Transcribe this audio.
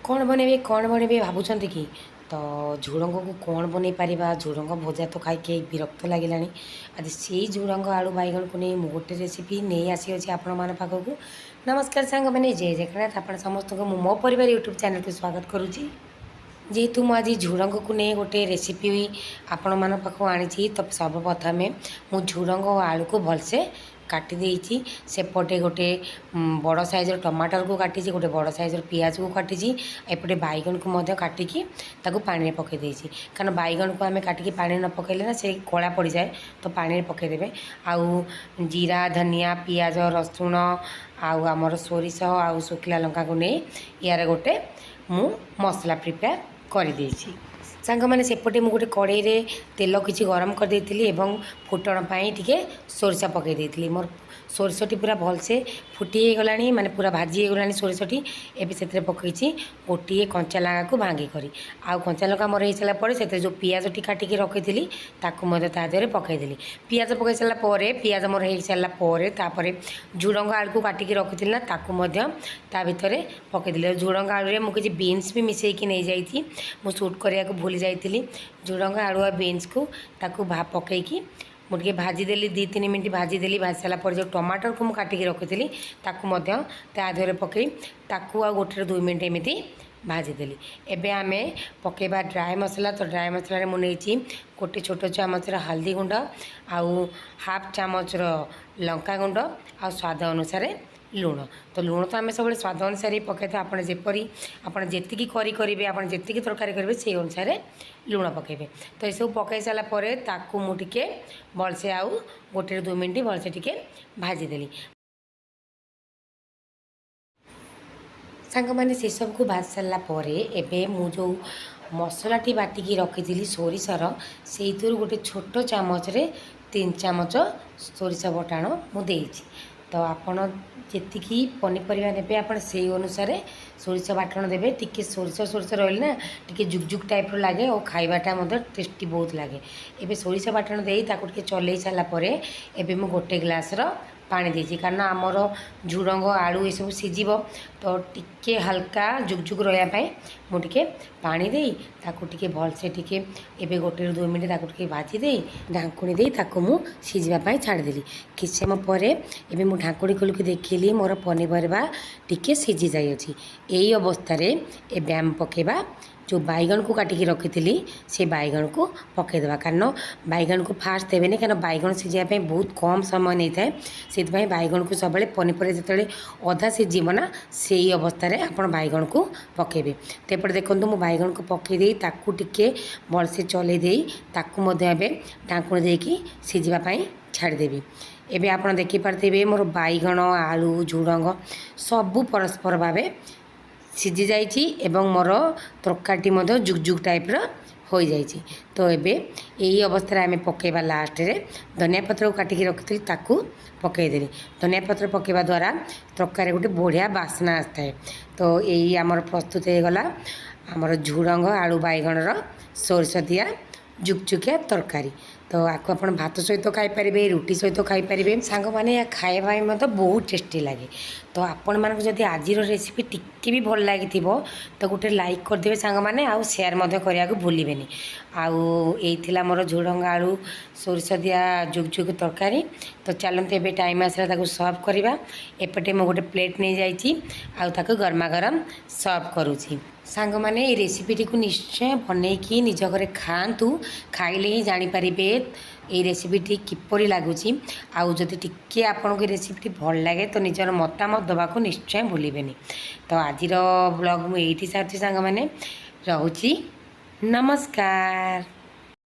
कौन बनइबे भावुंट कि तो झुड़ंग को कौन बनई पार झुड़ंग भजा तो खाई विरक्त लगे आज से झुड़ंग आलू बैगण को नहीं गोटे रेसिपी नहीं आसी आपण मान पाखक। नमस्कार सांग मैंने जय जगन्नाथ आप समस्त को मो परिवार यूट्यूब चैनल को स्वागत करुँची। जेहेतु मुझे झुड़ंग को नहीं गोटे रेसिपी आपण मान पाखक आनी तो सर्वप्रथम मु झुड़ंग और आलू को भलसे काटी देती सेपटे गोटे बड़ साइजर टमाटर को काटी गोटे बड़ साइजर पियाज को काटी एपटे बैगण को काटिकी पानी में पकई देती कारण बैगण को आम काटिकी पानी न पकईले ना से कला पड़ जाए तो पानी में पकईदेवे। आउ जीरा धनिया पियाज रसुण आमर सोरिष आउ शुखला लंका को नहीं यार गोटे मु मसला प्रिपेयर कर देती। सांग मैंने सेपटे मुझे गोटे कड़े रे तेल किसी गरम कर देती एवं फुटण टे सोरिष पकई देती मोर सोरिषटी पूरा भलसे फुटी गला माने पूरा भाजी गला सोरिषटी एवं से पकई गोटे कंचा लंका को भांगी करी आउ कंचा लंका मोर हो सारापर से जो पियाजटी काटिकी रखी तादेह पकईदेली पियाज पकई सारापर पियाज मोर हो सारापर झुड़ंग आलू को काटिकी रखी ना ता भितर पकईदेली झुड़ंग आलू मुझे बीन्स भी मिसेकी नहीं जाइए मुझे शूट करने को भूली जाइली झुड़ंग आलू और बीन्स को पकईकी मुझे भाजीदेली 2-3 मिनट भाजीदेली भाजी सारापर जो टमाटर को मुझे काटिकी रखी तादेह पकई ताकू गोटे 2 मिनट एमती भाजीदेली। एबे आमे पकेबा ड्राए मसला तो ड्राए मसला मुझे गोटे छोट चामचर हल्दी गुंड आउ हाफ चामचर लंका गुंड आ स्वाद अनुसार लुण तो लुण तो आम सब स्वाद अनुसार ही पकई था आपड़ जेपरी आपड़ जी करेंगे आप जी तरकारी करेंगे से अनुसार लुण पकेबे। तो यू पकई सारापर ताकू मुझे भलसे आउ गोटे 2 मिनट भलसे टिके भाजीदेली। सांग मैंने से सब को भाज सारापर एबे मु जो मसलाटी बाटिकी रखी सोरिषर से गोटे छोट चामच 3 चामच सोरिष बटाण मुझे तो आपण जी पनीपरिया ने आप अनुसार सोरिष बाटण देवे टी सोरिष सोरिष रही ना टी जुगजुग टाइप लगे और खाइबाटा टेस्टी बहुत लगे। एबे सोरिष बाटण दे चल सारापर एबे मु गोटे ग्लास पानी देती कारण आमर झुड़ंग आलू ये सब सीझ तो टिके हल्का जुगजुग रही मुझे पानी दे ताकू भलसे टिके एबे गोटे 2 मिनट ताकू भाजी दे ढाकुणी दे ताकू मु सीझापी छाड़देली किछ समय पर एबे मु ढाकुणी खोलिक देखिली मोर पनीपरिया टिके सीझी जाइए। यही अवस्था एबे आम पकेबा जो बैगण को काटिकी रखी से बैगण को पकईदेवा कारण बैगण को फास्ट देवे नहीं कारण बैगण सीझापी बहुत कम समय नहीं थाए से बैगण को सब पनीपरिया जिते अधा सीझब ना से अवस्था आप बैगण को पकेबे। तो एपटे देखो मु बैगण को पकईदे ताकू टिके भलसे चल ढाकुणी देकी सीझापी छाड़देवी। एबे आप देखिपारे मोर बैगण आलू झुड़ंग सबू परस्पर भाव सीझी जाइए एवं मोर तरकारी जुगजुग टाइप हो जाइए। तो एबे यही अवस्था आम पकेबा लास्ट रे धनिया पत्र को काटिकी रखी ताकू पकईदेली धनिया पत्र पकेबा द्वारा तरकारी गोटे बढ़िया बास्ना आसता है। तो यही आमर प्रस्तुत हो गला आमर झुड़ंग आलू बैगणर सोरिष दिया जुगजुगिया तरकारी। तो आपको आप भात सहित खाईपारे रुटी सहित खाईपारे सांग मैंने या खाଇବା बहुत टेस्टी लगे। तो आपण मानक जदि आज रेसिपी टिके भी भल लगी तो गोटे लाइक करदे सांग मैंने आउ शेयर करने को भूलें। आउ यही मोर झुड़ंग आलू सोरिष दिया जुगजुग तरकारी। तो चलते एबे टाइम आसला सर्व करवा एपटे मु गोटे प्लेट नहीं जाइए आउ गरमा गरम सर्व करुँची। सांग मैंने ये रेसिपीटी को निश्चय बनईकि निज घरे खातु खाइले ही जानीपारे ये रेसिपीटी किपरि लगुच आउ जदि टिके आपन को रेसिपीटी भल लगे तो निजर मतामत दबा को निश्चय भूलें। तो आज ब्लॉग मुझे सारी सांग मैंने रोची नमस्कार।